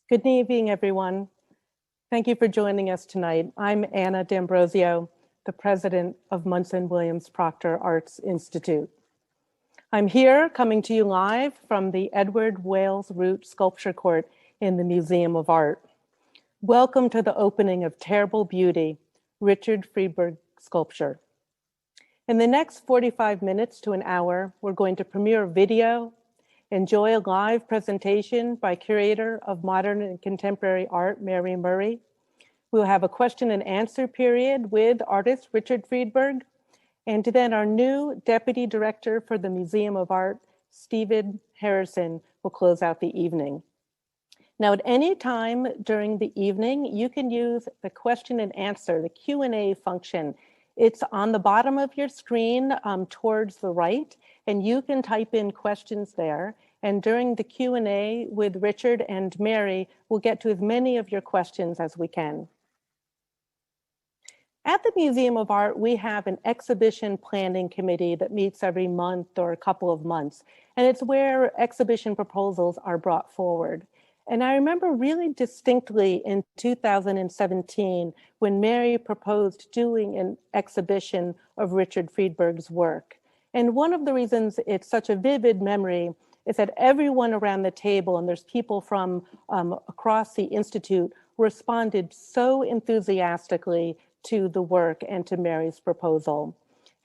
Good evening, everyone. Thank you for joining us tonight. I'm Anna D'Ambrosio, the president of Munson Williams Proctor Arts Institute. I'm here coming to you live from the Edward Wales Root Sculpture Court in the Museum of Art. Welcome to the opening of Terrible Beauty, Richard Friedberg sculpture. In the next 45 minutes to an hour, we're going to premiere a video, enjoy a live presentation by curator of modern and contemporary art, Mary Murray. We'll have a question and answer period with artist Richard Friedberg, and then our new deputy director for the Museum of Art, Stephen Harrison, will close out the evening. Now, at any time during the evening, you can use the question and answer, the Q&A function. It's on the bottom of your screen towards the right, and you can type in questions there. And during the Q&A with Richard and Mary, we'll get to as many of your questions as we can. At the Museum of Art, we have an exhibition planning committee that meets every month or a couple of months, and it's where exhibition proposals are brought forward. And I remember really distinctly in 2017 when Mary proposed doing an exhibition of Richard Friedberg's work. And one of the reasons it's such a vivid memory is that everyone around the table, and there's people from across the Institute, responded so enthusiastically to the work and to Mary's proposal.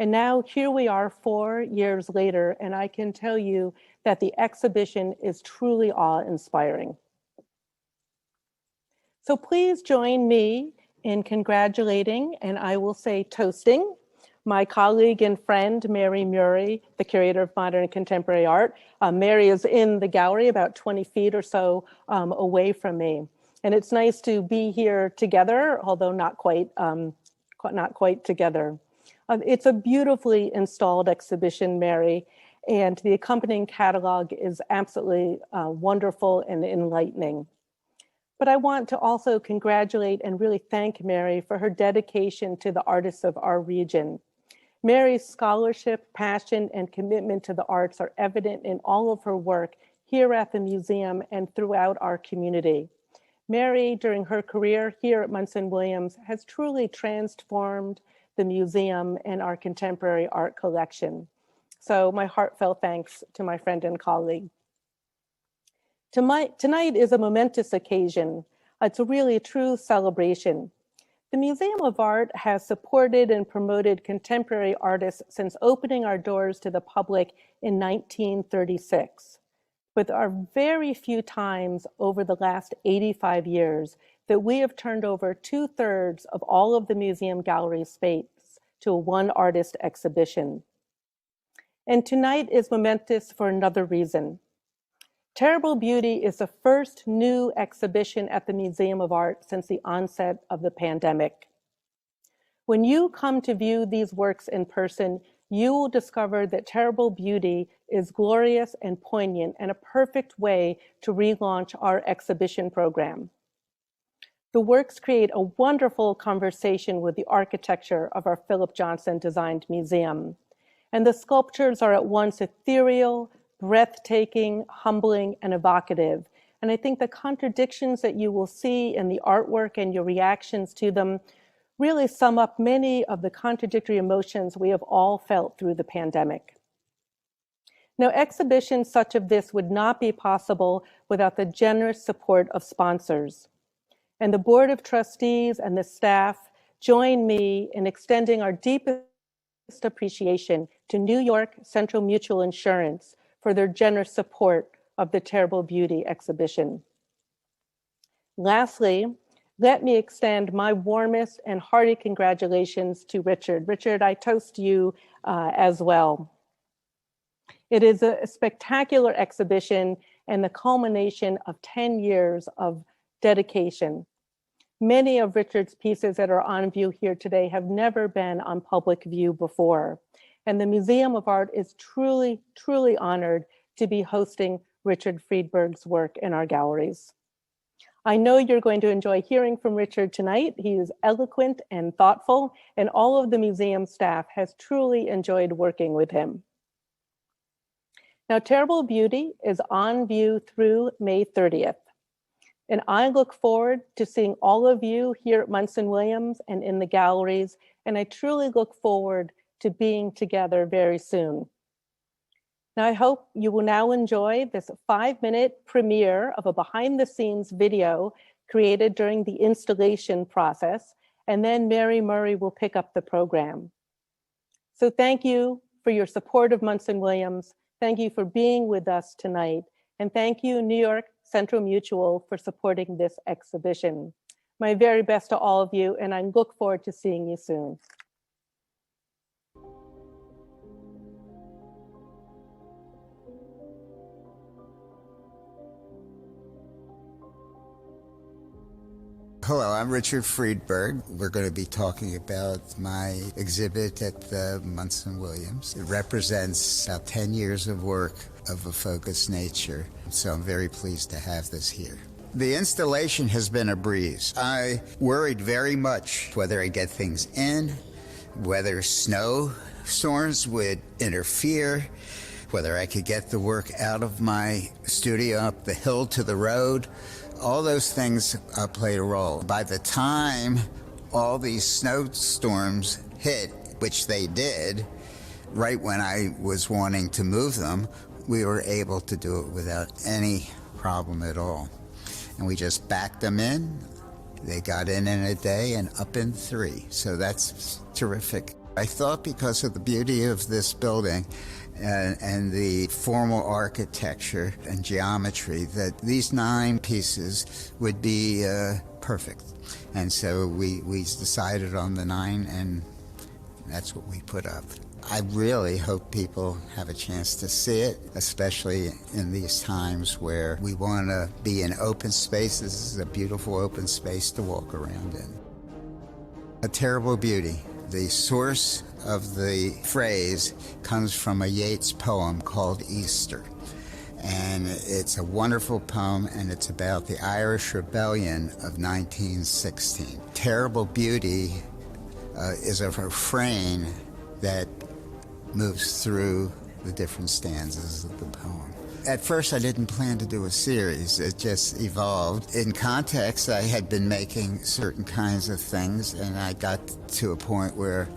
And now here we are 4 years later, and I can tell you that the exhibition is truly awe-inspiring. So please join me in congratulating, and I will say toasting, my colleague and friend, Mary Murray, the curator of modern and contemporary art. Mary is in the gallery about 20 feet or so away from me. And it's nice to be here together, although not quite together. It's a beautifully installed exhibition, Mary, and the accompanying catalog is absolutely wonderful and enlightening. But I want to also congratulate and really thank Mary for her dedication to the artists of our region. Mary's scholarship, passion, and commitment to the arts are evident in all of her work here at the museum and throughout our community. Mary, during her career here at Munson Williams, has truly transformed the museum and our contemporary art collection. So my heartfelt thanks to my friend and colleague. Tonight is a momentous occasion. It's really a true celebration. The Museum of Art has supported and promoted contemporary artists since opening our doors to the public in 1936. But there are very few times over the last 85 years that we have turned over 2/3 of all of the museum gallery space to a one artist exhibition. And tonight is momentous for another reason. Terrible Beauty is the first new exhibition at the Museum of Art since the onset of the pandemic. When you come to view these works in person, you will discover that Terrible Beauty is glorious and poignant and a perfect way to relaunch our exhibition program. The works create a wonderful conversation with the architecture of our Philip Johnson designed museum. And the sculptures are at once ethereal, breathtaking, humbling, and evocative. And I think the contradictions that you will see in the artwork and your reactions to them really sum up many of the contradictory emotions we have all felt through the pandemic. Now, exhibitions such as this would not be possible without the generous support of sponsors. And the Board of Trustees and the staff join me in extending our deepest appreciation to New York Central Mutual Insurance for their generous support of the Terrible Beauty exhibition. Lastly, let me extend my warmest and hearty congratulations to Richard. Richard, I toast you as well. It is a spectacular exhibition and the culmination of 10 years of dedication. Many of Richard's pieces that are on view here today have never been on public view before. And the Museum of Art is truly, truly honored to be hosting Richard Friedberg's work in our galleries. I know you're going to enjoy hearing from Richard tonight. He is eloquent and thoughtful, and all of the museum staff has truly enjoyed working with him. Now, Terrible Beauty is on view through May 30th. And I look forward to seeing all of you here at Munson Williams and in the galleries. And I truly look forward to being together very soon. Now, I hope you will now enjoy this 5-minute premiere of a behind-the-scenes video created during the installation process, and then Mary Murray will pick up the program. So thank you for your support of Munson Williams. Thank you for being with us tonight. And thank you, New York Central Mutual, for supporting this exhibition. My very best to all of you, and I look forward to seeing you soon. Hello, I'm Richard Friedberg. We're going to be talking about my exhibit at the Munson Williams. It represents about 10 years of work of a focused nature, so I'm very pleased to have this here. The installation has been a breeze. I worried very much whether I'd get things in, whether snowstorms would interfere, whether I could get the work out of my studio up the hill to the road. All those things played a role. By the time all these snowstorms hit, which they did, right when I was wanting to move them, we were able to do it without any problem at all. And we just backed them in. They got in a day and up in 3. So that's terrific. I thought because of the beauty of this building and the formal architecture and geometry that these 9 pieces would be perfect. And so we decided on the 9, and that's what we put up. I really hope people have a chance to see it, especially in these times where we want to be in open spaces. This is a beautiful open space to walk around in. A Terrible Beauty. The source of the phrase comes from a Yeats poem called Easter. And it's a wonderful poem, and it's about the Irish Rebellion of 1916. Terrible Beauty is a refrain that moves through the different stanzas of the poem. At first, I didn't plan to do a series. It just evolved. In context, I had been making certain kinds of things, and I got to a point where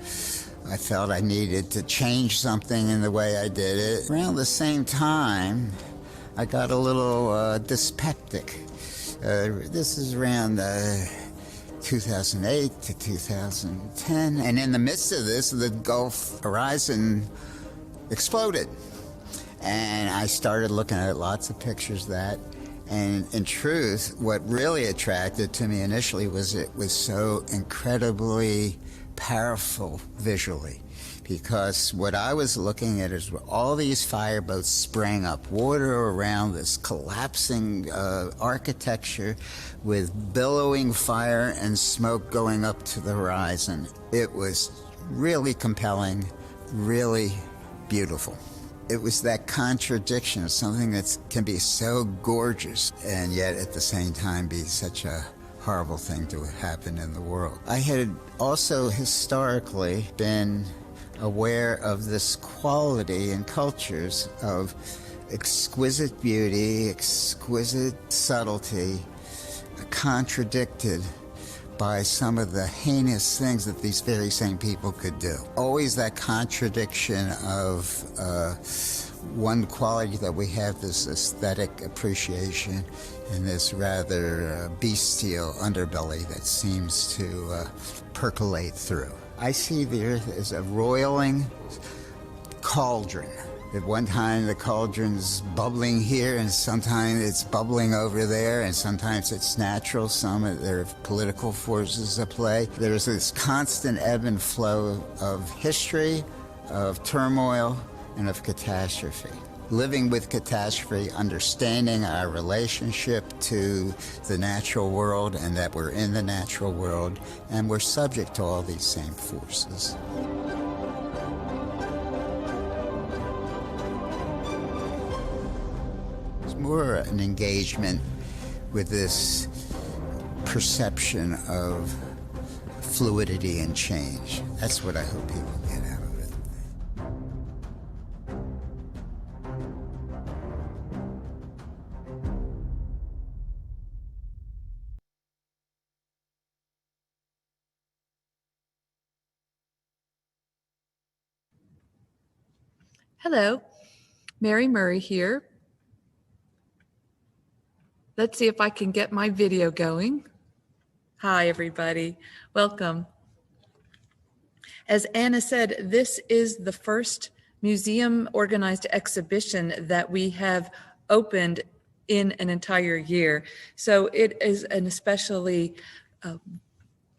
I felt I needed to change something in the way I did it. Around the same time, I got a little dyspeptic. This is around 2008 to 2010. And in the midst of this, the Gulf horizon exploded. And I started looking at lots of pictures of that. And in truth, what really attracted to me initially was it was so incredibly powerful visually. Because what I was looking at is all these fireboats sprang up, water around this collapsing architecture with billowing fire and smoke going up to the horizon. It was really compelling, really beautiful. It was that contradiction of something that can be so gorgeous and yet at the same time be such a horrible thing to happen in the world. I had also historically been aware of this quality in cultures of exquisite beauty, exquisite subtlety, contradicted by some of the heinous things that these very same people could do. Always that contradiction of one quality that we have, this aesthetic appreciation, and this rather bestial underbelly that seems to percolate through. I see the earth as a roiling cauldron. At one time, the cauldron's bubbling here, and sometimes it's bubbling over there, and sometimes it's natural. There are political forces at play. There's this constant ebb and flow of history, of turmoil, and of catastrophe. Living with catastrophe, understanding our relationship to the natural world, and that we're in the natural world, and we're subject to all these same forces. More an engagement with this perception of fluidity and change. That's what I hope people get out of it. Hello, Mary Murray here. Let's see if I can get my video going. Hi, everybody. Welcome. As Anna said, this is the first museum organized exhibition that we have opened in an entire year. So it is an especially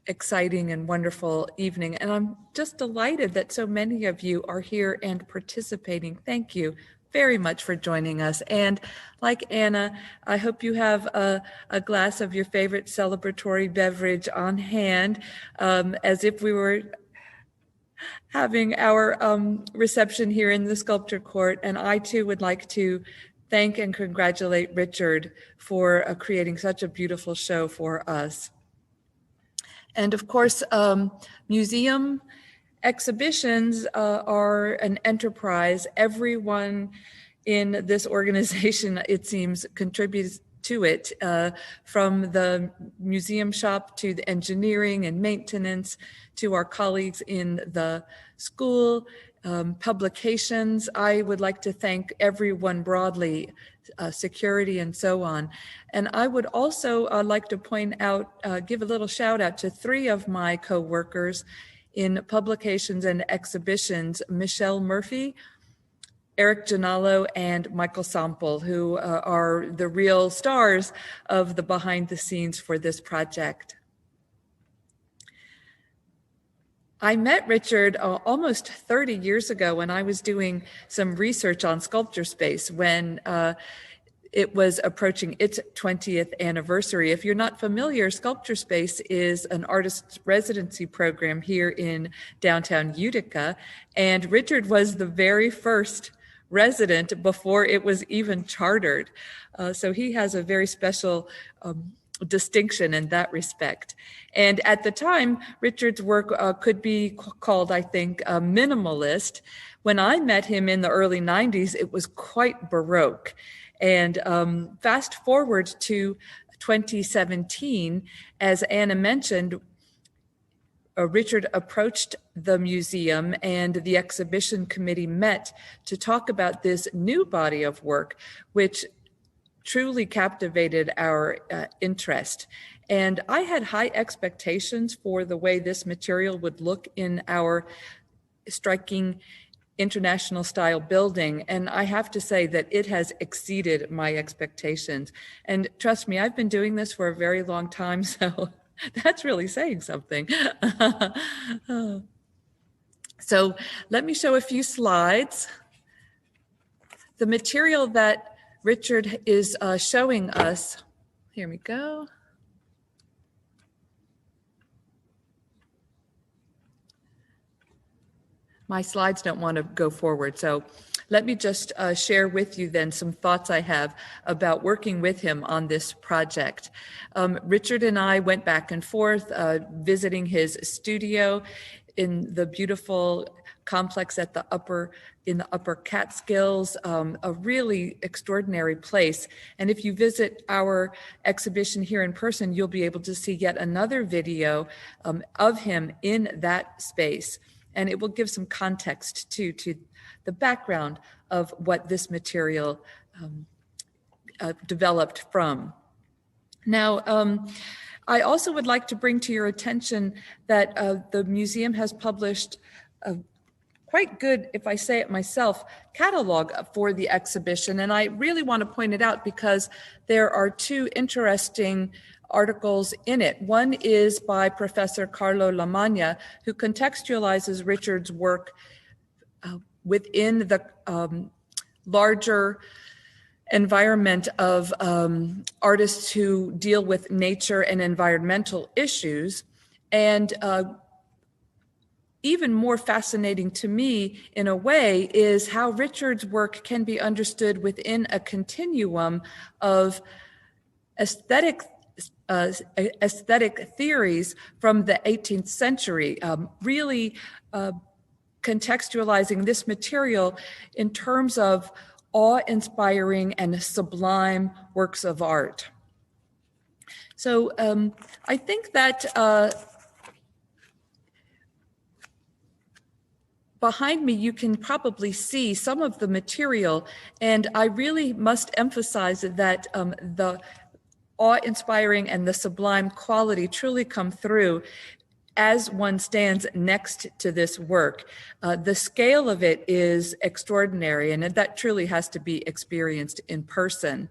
exciting and wonderful evening. And I'm just delighted that so many of you are here and participating. Thank you very much for joining us. And like Anna, I hope you have a glass of your favorite celebratory beverage on hand, as if we were having our reception here in the Sculpture Court. And I too would like to thank and congratulate Richard for creating such a beautiful show for us. And of course, museum exhibitions are an enterprise. Everyone in this organization, it seems, contributes to it, from the museum shop to the engineering and maintenance, to our colleagues in the school, publications. I would like to thank everyone broadly, security and so on. And I would also like to point out, give a little shout out to three of my co-workers in publications and exhibitions, Michelle Murphy, Eric Gianallo, and Michael Sample, who are the real stars of the behind the scenes for this project. I met Richard almost 30 years ago when I was doing some research on Sculpture Space when it was approaching its 20th anniversary. If you're not familiar, Sculpture Space is an artist residency program here in downtown Utica, and Richard was the very first resident before it was even chartered. So he has a very special distinction in that respect. And at the time, Richard's work could be called, I think, minimalist. When I met him in the early 90s, it was quite Baroque. And fast forward to 2017, as Anna mentioned, Richard approached the museum and the exhibition committee met to talk about this new body of work, which truly captivated our interest. And I had high expectations for the way this material would look in our striking international style building. And I have to say that it has exceeded my expectations. And trust me, I've been doing this for a very long time, so that's really saying something. So let me show a few slides. The material that Richard is showing us, here we go. My slides don't want to go forward, so let me just share with you then some thoughts I have about working with him on this project. Richard and I went back and forth visiting his studio in the beautiful complex at the upper Catskills, a really extraordinary place. And if you visit our exhibition here in person, you'll be able to see yet another video of him in that space. And it will give some context too to the background of what this material developed from. Now, I also would like to bring to your attention that the museum has published a quite good, if I say it myself, catalog for the exhibition. And I really want to point it out because there are two interesting articles in it. One is by Professor Carlo Lamagna, who contextualizes Richard's work within the larger environment of artists who deal with nature and environmental issues. And even more fascinating to me in a way is how Richard's work can be understood within a continuum of aesthetic aesthetic theories from the 18th century, really contextualizing this material in terms of awe-inspiring and sublime works of art. So I think that behind me, you can probably see some of the material, and I really must emphasize that the awe-inspiring and the sublime quality truly come through as one stands next to this work. The scale of it is extraordinary, and that truly has to be experienced in person.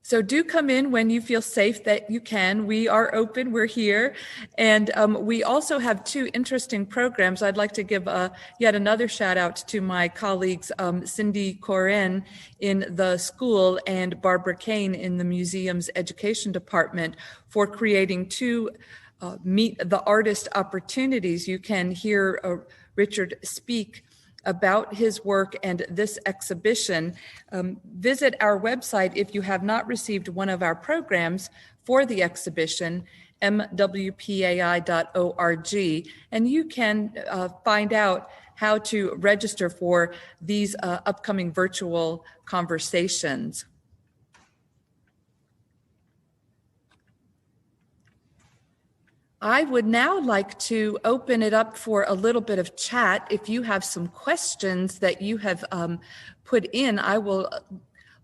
So do come in when you feel safe that you can. We are open, we're here. And we also have two interesting programs. I'd like to give yet another shout out to my colleagues, Cindy Corin in the school and Barbara Kane in the museum's education department for creating two Meet the Artist opportunities. You can hear Richard speak about his work and this exhibition. Visit our website if you have not received one of our programs for the exhibition, mwpai.org, and you can find out how to register for these upcoming virtual conversations. I would now like to open it up for a little bit of chat. If you have some questions that you have put in, I will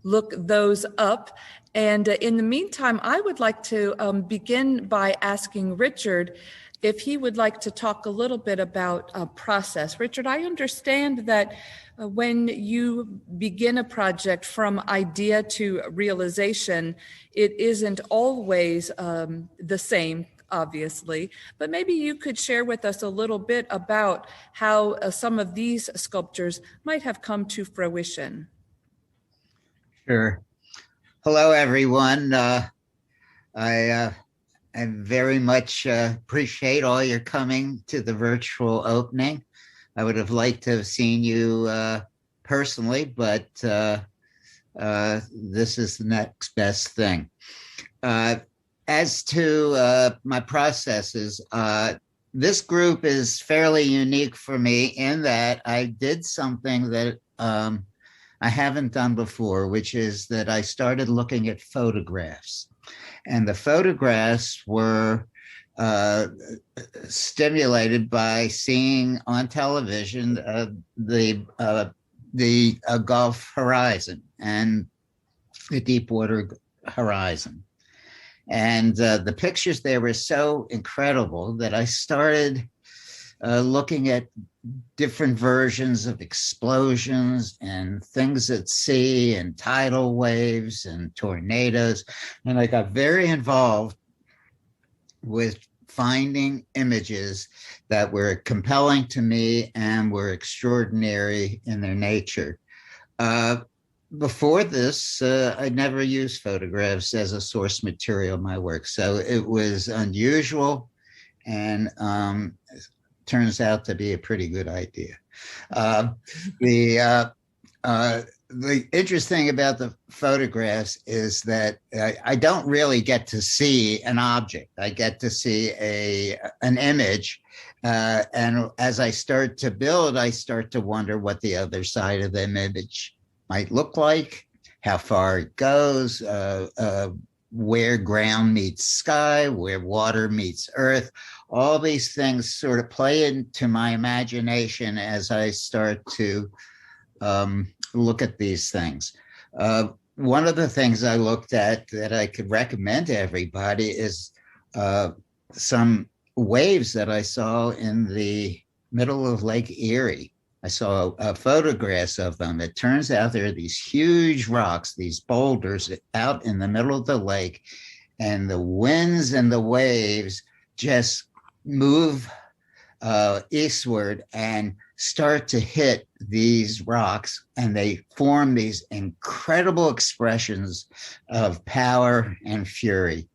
look those up. And in the meantime, I would like to begin by asking Richard if he would like to talk a little bit about a process. Richard, I understand that when you begin a project from idea to realization, it isn't always the same, obviously, but maybe you could share with us a little bit about how some of these sculptures might have come to fruition. Sure. Hello, everyone. I very much appreciate all your coming to the virtual opening. I would have liked to have seen you personally, but this is the next best thing. As to my processes, this group is fairly unique for me in that I did something that I haven't done before, which is that I started looking at photographs. And the photographs were stimulated by seeing on television the Gulf horizon and the Deepwater horizon. And the pictures there were so incredible that I started looking at different versions of explosions and things at sea and tidal waves and tornadoes. And I got very involved with finding images that were compelling to me and were extraordinary in their nature. Before this, I never used photographs as a source material in my work, so it was unusual and turns out to be a pretty good idea. The interesting about the photographs is that I don't really get to see an object. I get to see an image, and as I start to build, I start to wonder what the other side of the image might look like, how far it goes, where ground meets sky, where water meets earth. All these things sort of play into my imagination as I start to look at these things. One of the things I looked at that I could recommend to everybody is some waves that I saw in the middle of Lake Erie. I saw photographs of them. It turns out there are these huge rocks, these boulders out in the middle of the lake, and the winds and the waves just move eastward and start to hit these rocks, and they form these incredible expressions of power and fury.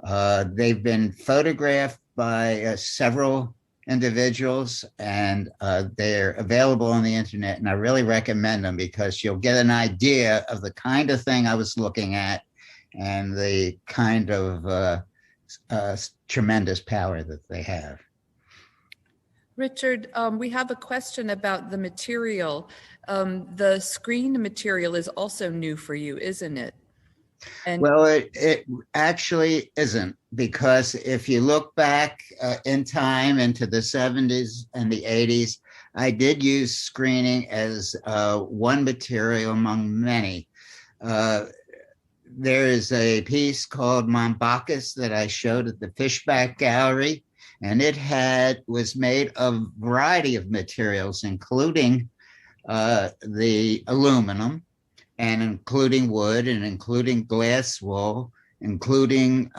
They've been photographed by several individuals, and they're available on the internet, and I really recommend them because you'll get an idea of the kind of thing I was looking at and the kind of tremendous power that they have. Richard, we have a question about the material. The screen material is also new for you, isn't it? And well, it actually isn't, because if you look back in time into the 70s and the 80s, I did use screening as one material among many. There is a piece called Mombacus that I showed at the Fishback Gallery, and it was made of a variety of materials, including the aluminum, and including wood, and including glass wool, including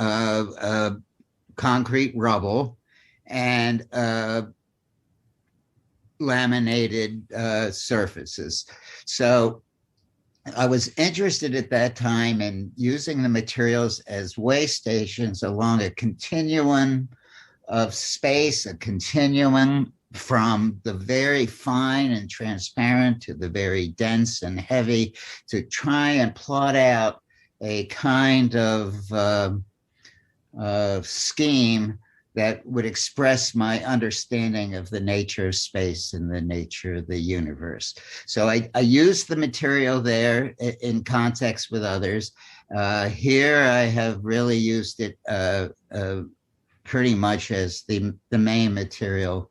concrete rubble, and laminated surfaces. So I was interested at that time in using the materials as way stations along a continuum of space, a continuum from the very fine and transparent to the very dense and heavy, to try and plot out a kind of scheme that would express my understanding of the nature of space and the nature of the universe. So I used the material there in context with others. Here I have really used it pretty much as the main material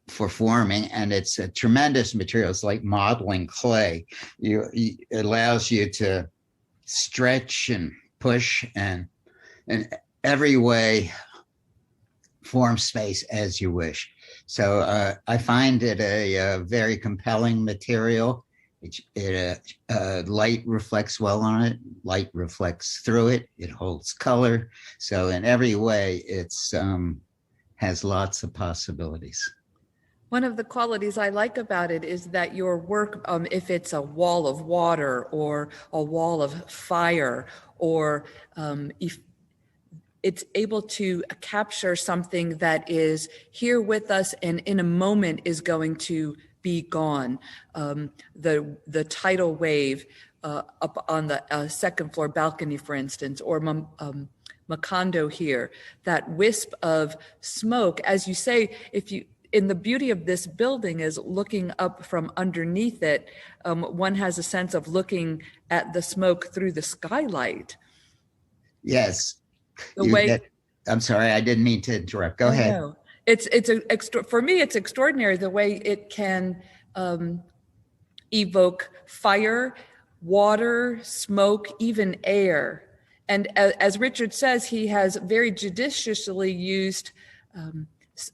for forming, and it's a tremendous material. It's like modeling clay. It allows you to stretch and push and in every way form space as you wish. So I find it a very compelling material. Light reflects well on it. Light reflects through it. It holds color. So in every way, it's has lots of possibilities. one of the qualities I like about it is that your work, if it's a wall of water or a wall of fire, or if it's able to capture something that is here with us and in a moment is going to be gone. The tidal wave up on the second floor balcony, for instance, or Macondo here, that wisp of smoke, as you say, in the beauty of this building is looking up from underneath it, one has a sense of looking at the smoke through the skylight. Yes. The I'm sorry, I didn't mean to interrupt. Go ahead. No. For me, it's extraordinary the way it can evoke fire, water, smoke, even air. And as Richard says, he has very judiciously used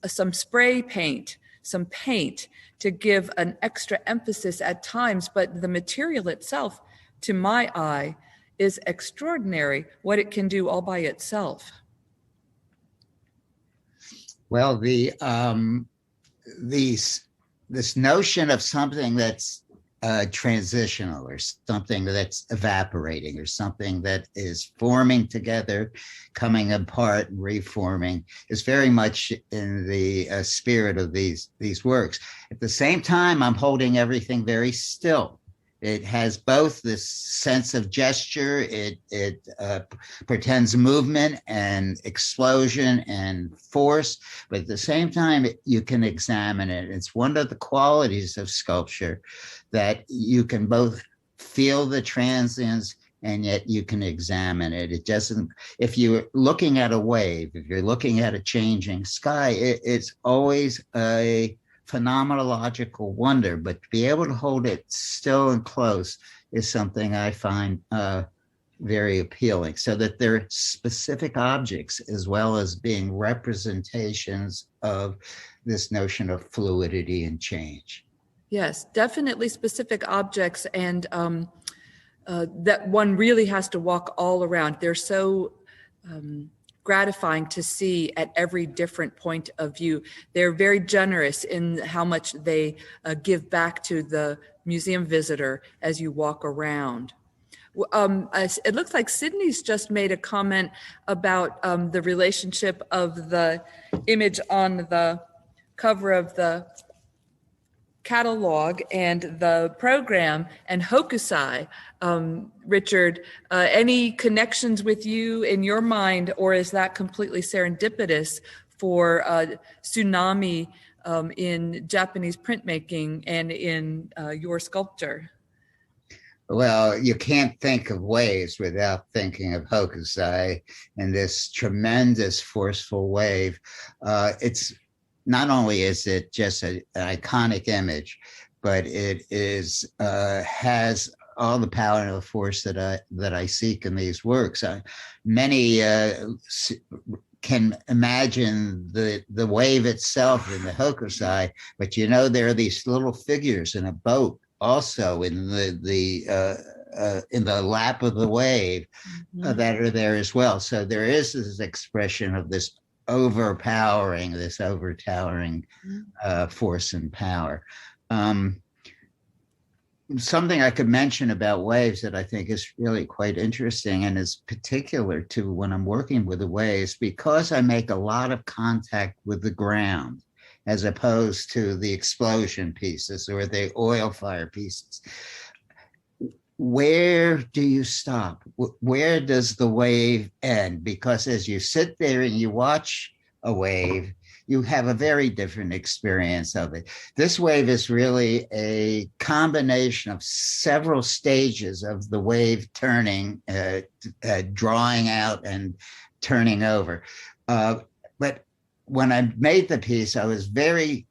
some spray paint, some paint to give an extra emphasis at times, but the material itself, to my eye, is extraordinary, what it can do all by itself. Well, this notion of something that's transitional, or something that's evaporating, or something that is forming together, coming apart and reforming, is very much in the spirit of these works. At the same time, I'm holding everything very still. It has both this sense of gesture, it pretends movement and explosion and force, but at the same time, you can examine it. It's one of the qualities of sculpture, that you can both feel the transience and yet you can examine it. It doesn't, if you're looking at a wave, if you're looking at a changing sky, it's always a phenomenological wonder, but to be able to hold it still and close is something I find very appealing, so that they're specific objects as well as being representations of this notion of fluidity and change. Yes, definitely specific objects, and that one really has to walk all around. They're so gratifying to see at every different point of view. They're very generous in how much they give back to the museum visitor as you walk around. It looks like Sydney's just made a comment about the relationship of the image on the cover of the catalog and the program and Hokusai. Richard, any connections with you in your mind, or is that completely serendipitous for tsunami in Japanese printmaking and in your sculpture? Well, you can't think of waves without thinking of Hokusai and this tremendous forceful wave. It's not only is it just an iconic image, but it is has all the power and the force that I seek in these works. Many can imagine the wave itself in the Hokusai, but there are these little figures in a boat also in the lap of the wave that are there as well. So there is this expression of this overtowering force and power. Something I could mention about waves that I think is really quite interesting and is particular to when I'm working with the waves, because I make a lot of contact with the ground as opposed to the explosion pieces or the oil fire pieces. Where do you stop? Where does the wave end? Because as you sit there and you watch a wave, you have a very different experience of it. This wave is really a combination of several stages of the wave turning, drawing out and turning over. But when I made the piece, I was very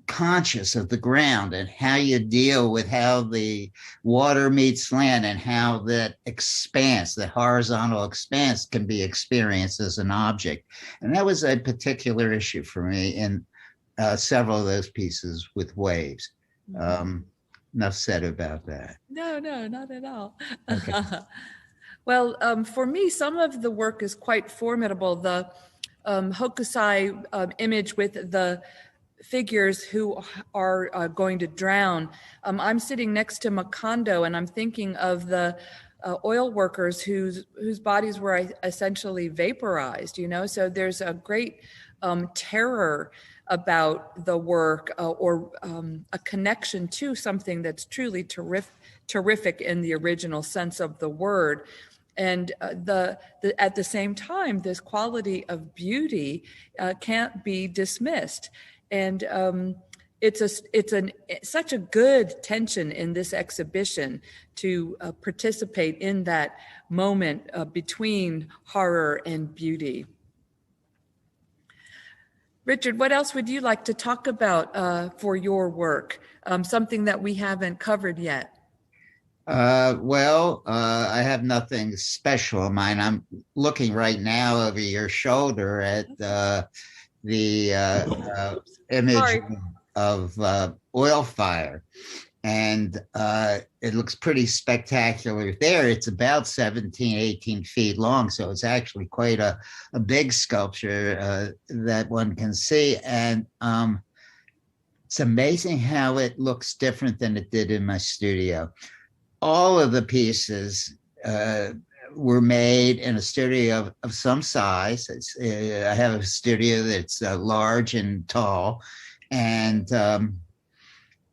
conscious of the ground and how you deal with how the water meets land and how that expanse, the horizontal expanse, can be experienced as an object. And that was a particular issue for me in several of those pieces with waves. Enough said about that. No, not at all. Okay. Well, for me, some of the work is quite formidable. The Hokusai image with the figures who are going to drown. I'm sitting next to Macondo, and I'm thinking of the oil workers whose bodies were essentially vaporized, so there's a great terror about the work or a connection to something that's truly terrific in the original sense of the word. And at the same time, this quality of beauty can't be dismissed. And it's such a good tension in this exhibition to participate in that moment between horror and beauty. Richard, what else would you like to talk about for your work? Something that we haven't covered yet? I have nothing special in mind. I'm looking right now over your shoulder at the image of oil fire, and it looks pretty spectacular there. It's about 17, 18 feet long, so it's actually quite a big sculpture that one can see, and it's amazing how it looks different than it did in my studio. All of the pieces were made in a studio of some size. I have a studio that's large and tall, and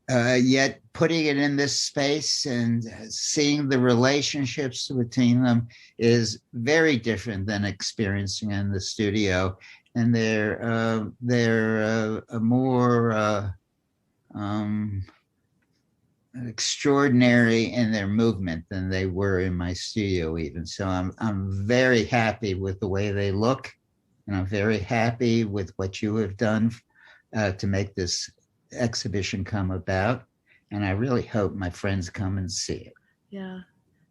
yet putting it in this space and seeing the relationships between them is very different than experiencing in the studio. And they're a more extraordinary in their movement than they were in my studio even. So I'm very happy with the way they look, and I'm very happy with what you have done to make this exhibition come about. And I really hope my friends come and see it. Yeah,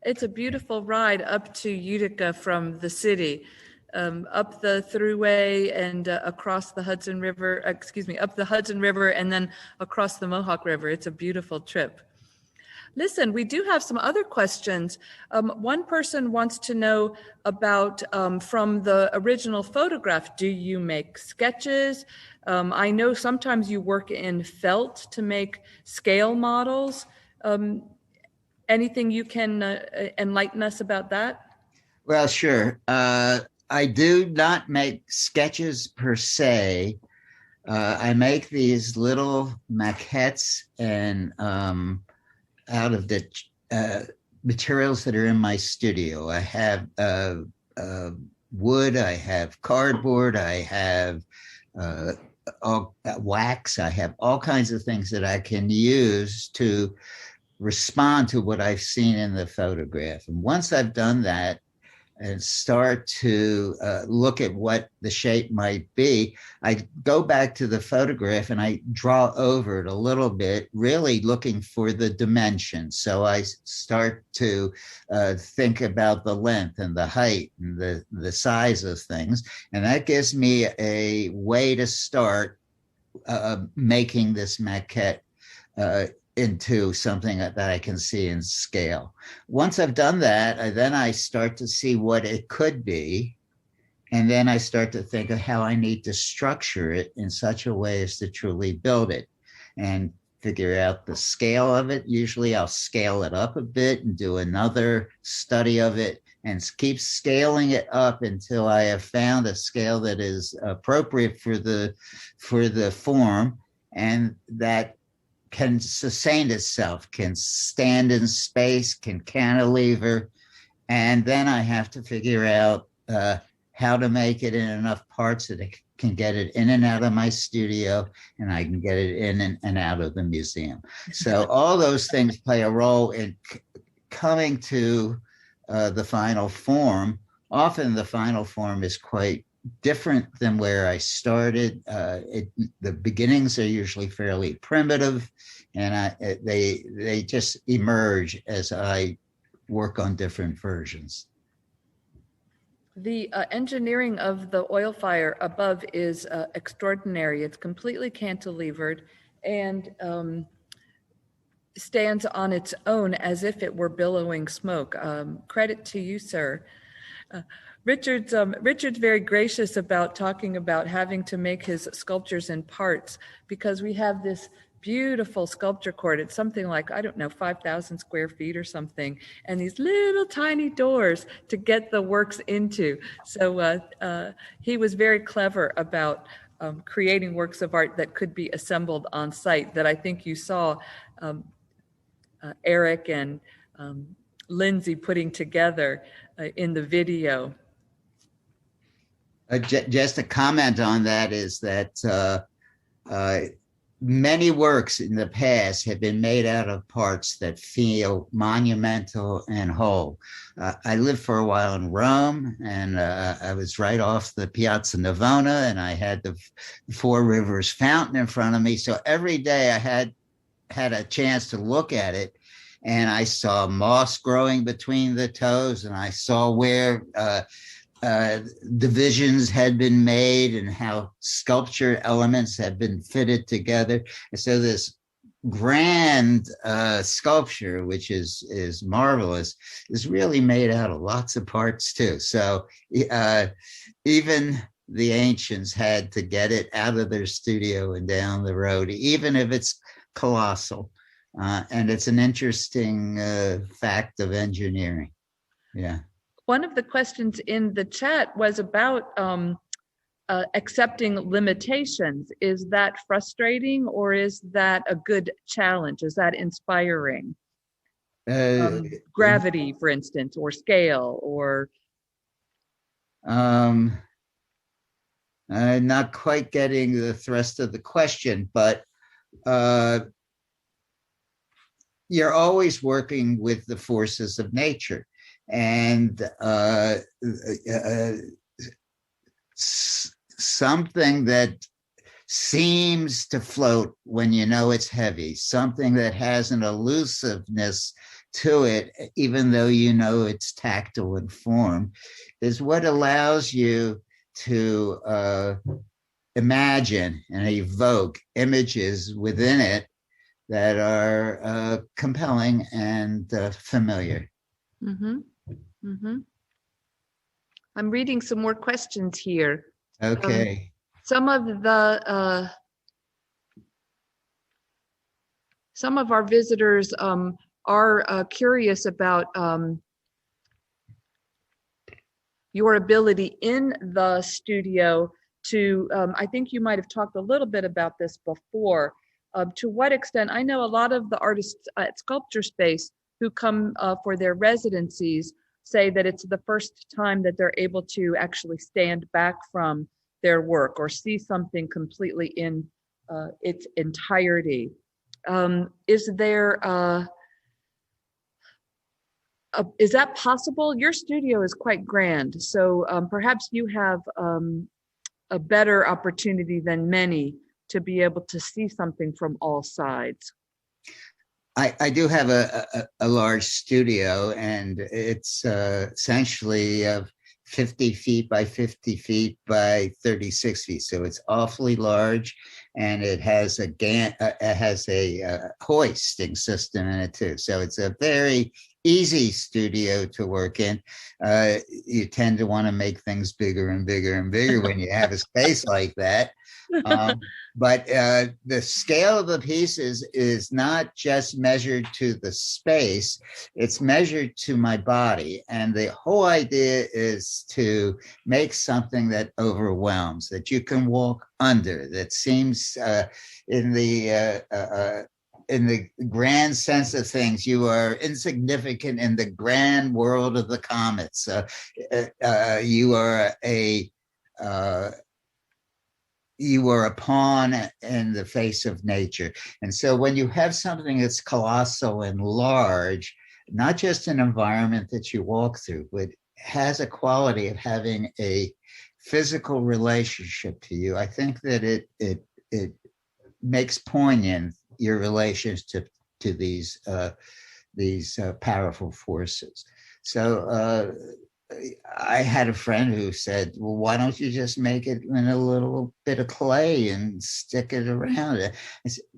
it's a beautiful ride up to Utica from the city, up the thruway and across the Hudson River, up the Hudson River and then across the Mohawk River. It's a beautiful trip. Listen, we do have some other questions. One person wants to know about, from the original photograph, do you make sketches? I know sometimes you work in felt to make scale models. Anything you can enlighten us about that? Well, sure. I do not make sketches per se. I make these little maquettes and out of the materials that are in my studio. I have wood, I have cardboard, I have uh, all, wax, I have all kinds of things that I can use to respond to what I've seen in the photograph. And once I've done that, and start to look at what the shape might be, I go back to the photograph and I draw over it a little bit, really looking for the dimensions. So I start to think about the length and the height and the size of things. And that gives me a way to start making this maquette into something that I can see in scale. Once I've done that, then I start to see what it could be. And then I start to think of how I need to structure it in such a way as to truly build it and figure out the scale of it. Usually I'll scale it up a bit and do another study of it and keep scaling it up until I have found a scale that is appropriate for the form and that can sustain itself, can stand in space, can cantilever. And then I have to figure out how to make it in enough parts that I can get it in and out of my studio and I can get it in and out of the museum. So all those things play a role in coming to the final form. Often the final form is quite different than where I started. The beginnings are usually fairly primitive, and they just emerge as I work on different versions. The engineering of the oil fire above is extraordinary. It's completely cantilevered and stands on its own as if it were billowing smoke. Credit to you, sir. Richard's very gracious about talking about having to make his sculptures in parts because we have this beautiful sculpture court. It's something like, I don't know, 5,000 square feet or something, and these little tiny doors to get the works into. So he was very clever about creating works of art that could be assembled on site that I think you saw Eric and Lindsay putting together in the video. Just a comment on that is that many works in the past have been made out of parts that feel monumental and whole. I lived for a while in Rome, and I was right off the Piazza Navona, and I had the Four Rivers Fountain in front of me. So every day I had a chance to look at it, and I saw moss growing between the toes, and I saw where divisions had been made and how sculpture elements have been fitted together. And so this grand sculpture, which is marvelous, is really made out of lots of parts too. So even the ancients had to get it out of their studio and down the road, even if it's colossal. And it's an interesting fact of engineering. Yeah. One of the questions in the chat was about accepting limitations. Is that frustrating or is that a good challenge? Is that inspiring? Gravity, for instance, or scale, or? Not quite getting the thrust of the question, but you're always working with the forces of nature. And something that seems to float when you know it's heavy, something that has an elusiveness to it, even though you know it's tactile in form, is what allows you to imagine and evoke images within it that are compelling and familiar. Mm-hmm. Mm-hmm. I'm reading some more questions here. Okay. Some of our visitors are curious about your ability in the studio to, I think you might have talked a little bit about this before, to what extent, I know a lot of the artists at Sculpture Space who come for their residencies say that it's the first time that they're able to actually stand back from their work or see something completely in its entirety. Is that possible? Your studio is quite grand, so perhaps you have a better opportunity than many to be able to see something from all sides. I do have a large studio, and it's essentially 50 feet by 50 feet by 36 feet. So it's awfully large, and it has a hoisting system in it too. So it's a very easy studio to work in. You tend to want to make things bigger and bigger and bigger when you have a space like that. But the scale of the pieces is not just measured to the space, it's measured to my body. And the whole idea is to make something that overwhelms, that you can walk under, that seems in the grand sense of things, you are insignificant in the grand world of the comets. You are a pawn in the face of nature. And so when you have something that's colossal and large, not just an environment that you walk through, but has a quality of having a physical relationship to you, I think that it makes poignant your relationship to these powerful forces. So I had a friend who said, well, why don't you just make it in a little bit of clay and stick it around it?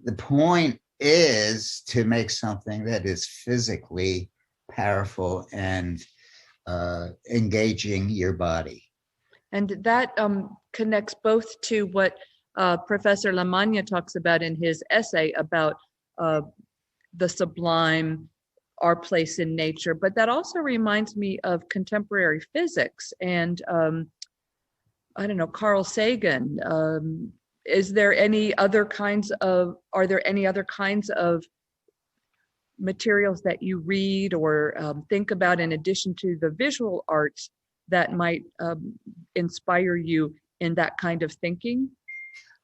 The point is to make something that is physically powerful and engaging your body. And that connects both to what Professor Lamagna talks about in his essay about the sublime, our place in nature, but that also reminds me of contemporary physics and I don't know, Carl Sagan. Are there any other kinds of materials that you read or think about in addition to the visual arts that might inspire you in that kind of thinking?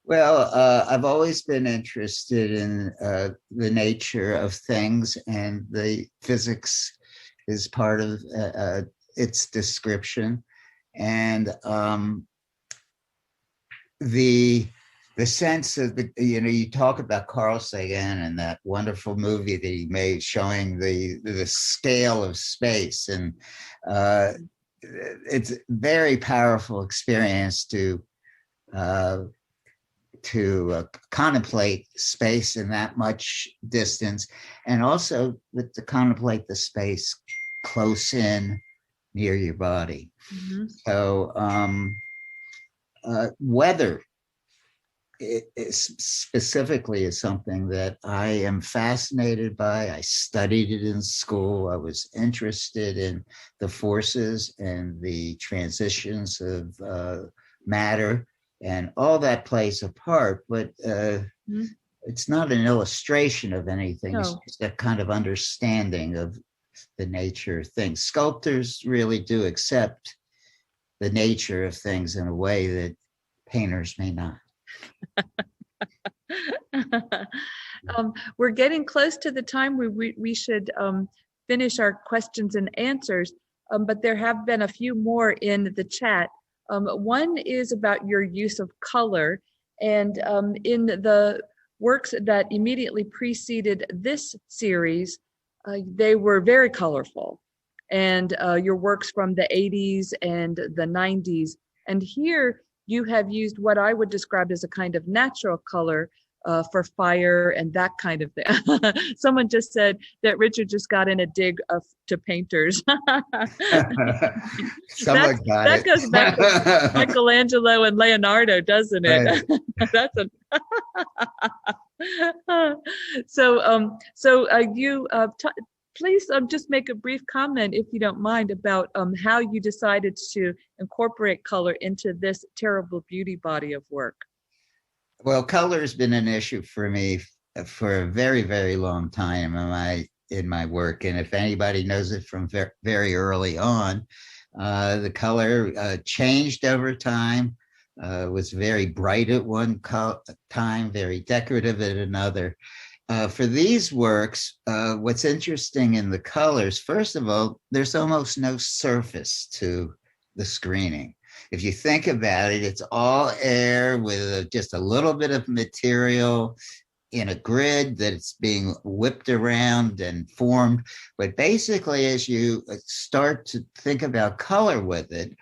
Well, I've always been interested in the nature of things, and the physics is part of its description. And the sense of you talk about Carl Sagan and that wonderful movie that he made showing the scale of space, and it's a very powerful experience to contemplate space in that much distance, and also to contemplate the space close in near your body. Mm-hmm. So weather specifically is something that I am fascinated by. I studied it in school. I was interested in the forces and the transitions of matter, and all that plays a part, but it's not an illustration of anything. No. It's just that kind of understanding of the nature of things. Sculptors really do accept the nature of things in a way that painters may not. We're getting close to the time we should finish our questions and answers, but there have been a few more in the chat. One is about your use of color, and in the works that immediately preceded this series, they were very colorful, and your works from the 80s and the 90s. And here you have used what I would describe as a kind of natural color for fire and that kind of thing. Someone just said that Richard just got in a dig to painters. That goes back to Michelangelo and Leonardo, doesn't it? Right. So you please just make a brief comment, if you don't mind, about how you decided to incorporate color into this terrible beauty body of work. Well, color has been an issue for me for a very, very long time in my work. And if anybody knows it from very early on, the color changed over time, was very bright at one time, very decorative at another. For these works, what's interesting in the colors, first of all, there's almost no surface to the screening. If you think about it, it's all air with just a little bit of material in a grid that's being whipped around and formed. But basically, as you start to think about color with it,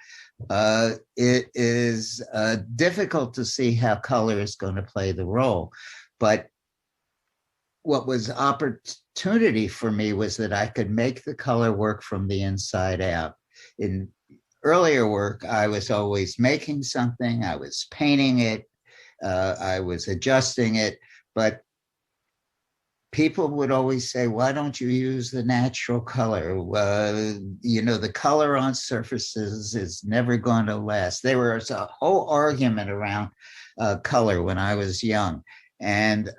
it is difficult to see how color is going to play the role. But what was opportunity for me was that I could make the color work from the inside out. In earlier work, I was always making something, I was painting it, I was adjusting it, but people would always say, why don't you use the natural color? The color on surfaces is never going to last. There was a whole argument around color when I was young. And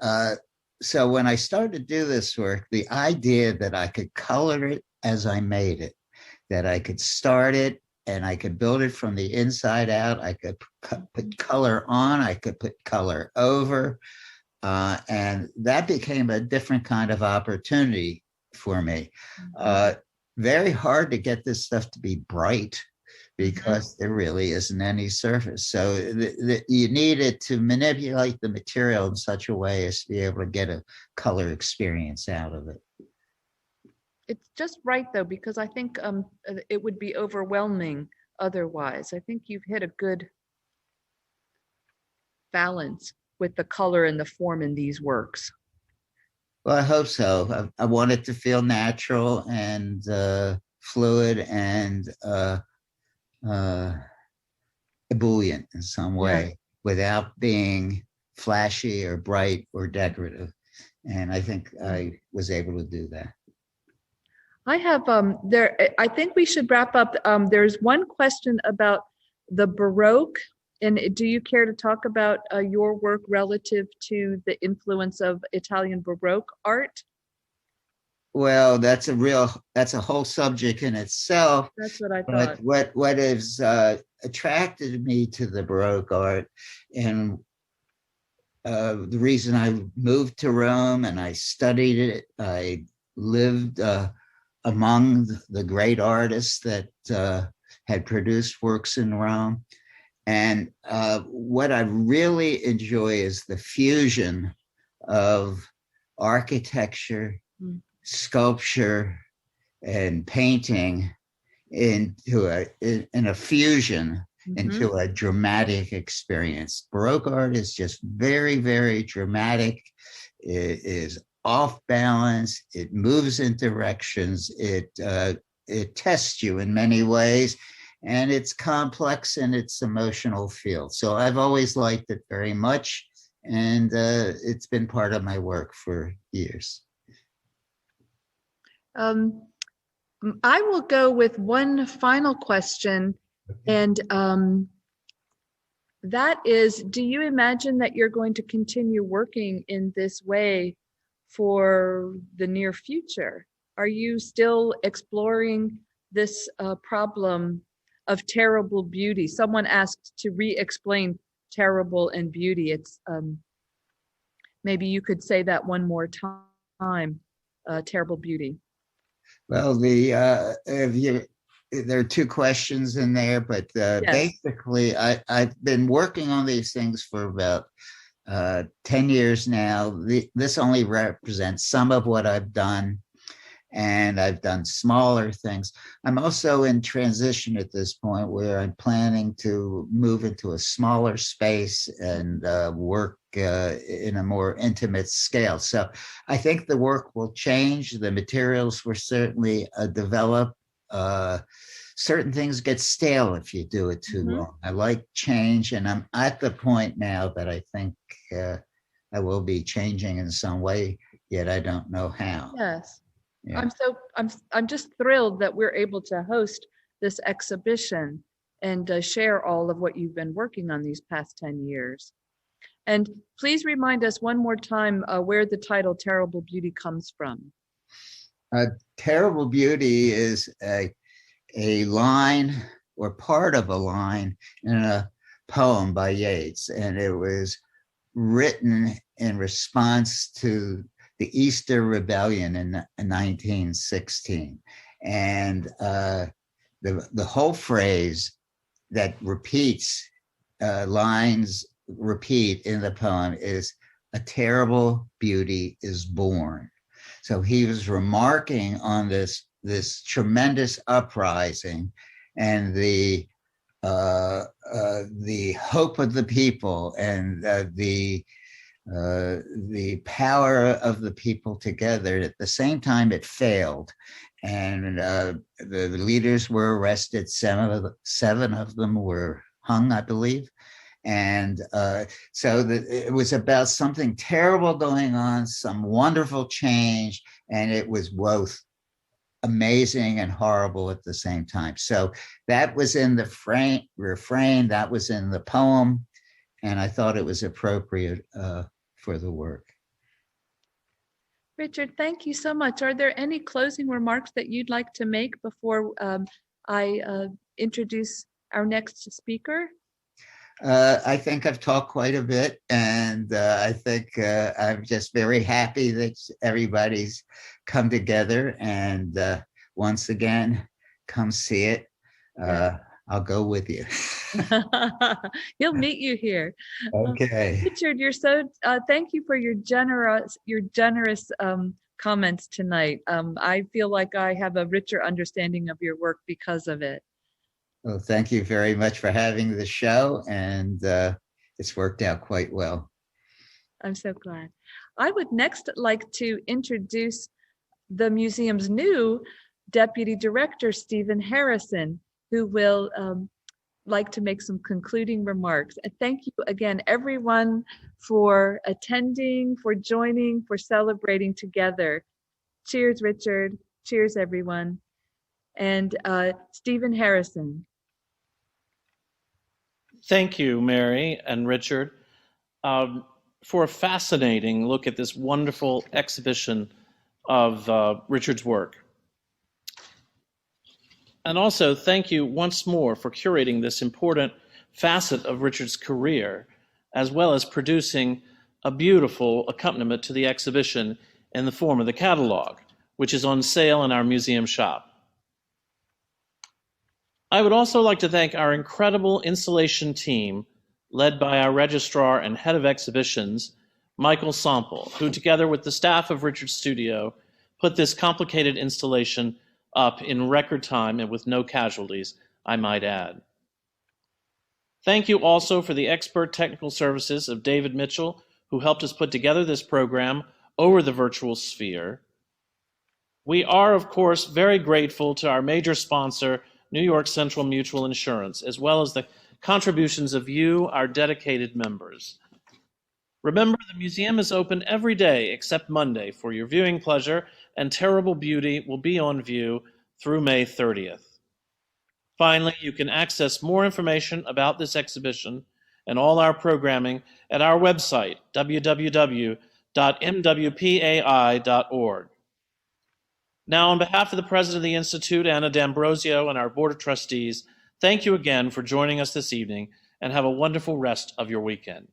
so when I started to do this work, the idea that I could color it as I made it, that I could start it and I could build it from the inside out, I could put color on, I could put color over, and that became a different kind of opportunity for me. Very hard to get this stuff to be bright because there really isn't any surface. So you needed to manipulate the material in such a way as to be able to get a color experience out of it. It's just right, though, because I think it would be overwhelming otherwise. I think you've hit a good balance with the color and the form in these works. Well, I hope so. I want it to feel natural and fluid and ebullient in some way, without being flashy or bright or decorative. And I think I was able to do that. I have I think we should wrap up. There's one question about the Baroque, and do you care to talk about your work relative to the influence of Italian Baroque art? Well, that's a whole subject in itself. That's what I thought. But what has attracted me to the Baroque art, and the reason I moved to Rome and I studied it, I lived among the great artists that had produced works in Rome. And what I really enjoy is the fusion of architecture, sculpture, and painting in a fusion into a dramatic experience. Baroque art is just very, very dramatic. It is off balance. It moves in directions. It tests you in many ways, and it's complex in its emotional field. So I've always liked it very much, and it's been part of my work for years. I will go with one final question, and that is, do you imagine that you're going to continue working in this way for the near future? Are you still exploring this problem of terrible beauty? Someone asked to re-explain terrible and beauty. It's maybe you could say that one more time. Terrible beauty. Well, there are two questions in there, but yes. Basically, I've been working on these things for about 10 years now. This only represents some of what I've done, and I've done smaller things. I'm also in transition at this point where I'm planning to move into a smaller space and work in a more intimate scale. So I think the work will change. The materials will certainly develop. Certain things get stale if you do it too long. I like change, and I'm at the point now that I think I will be changing in some way, yet I don't know how. Yes. Yeah. I'm just thrilled that we're able to host this exhibition and share all of what you've been working on these past 10 years. And please remind us one more time where the title Terrible Beauty comes from. Terrible Beauty is a line or part of a line in a poem by Yeats, and it was written in response to the Easter Rebellion in 1916. And the whole phrase that repeats, lines repeat in the poem is, "A terrible beauty is born." So he was remarking on this tremendous uprising and the hope of the people and the power of the people together. At the same time, it failed, and the leaders were arrested. Seven of them were hung, I believe. And so it was about something terrible going on, some wonderful change, and it was both amazing and horrible at the same time. So that was in the refrain, that was in the poem, and I thought it was appropriate for the work. Richard, thank you so much. Are there any closing remarks that you'd like to make before I introduce our next speaker? I think I've talked quite a bit, and I think I'm just very happy that everybody's come together. And once again, come see it. I'll go with you. He'll meet you here. Okay. Richard, you're so. Thank you for your generous comments tonight. I feel like I have a richer understanding of your work because of it. Well, thank you very much for having the show, and it's worked out quite well. I'm so glad. I would next like to introduce the museum's new Deputy Director, Stephen Harrison, who will like to make some concluding remarks. And thank you again, everyone, for attending, for joining, for celebrating together. Cheers, Richard. Cheers, everyone. And Stephen Harrison. Thank you, Mary and Richard, for a fascinating look at this wonderful exhibition of Richard's work. And also, thank you once more for curating this important facet of Richard's career, as well as producing a beautiful accompaniment to the exhibition in the form of the catalog, which is on sale in our museum shop. I would also like to thank our incredible installation team, led by our registrar and head of exhibitions, Michael Sample, who together with the staff of Richard's studio, put this complicated installation up in record time and with no casualties, I might add. Thank you also for the expert technical services of David Mitchell, who helped us put together this program over the virtual sphere. We are, of course, very grateful to our major sponsor, New York Central Mutual Insurance, as well as the contributions of you, our dedicated members. Remember, the museum is open every day except Monday for your viewing pleasure, and Terrible Beauty will be on view through May 30th. Finally, you can access more information about this exhibition and all our programming at our website, www.mwpai.org. Now, on behalf of the President of the Institute, Anna D'Ambrosio, and our Board of Trustees, thank you again for joining us this evening, and have a wonderful rest of your weekend.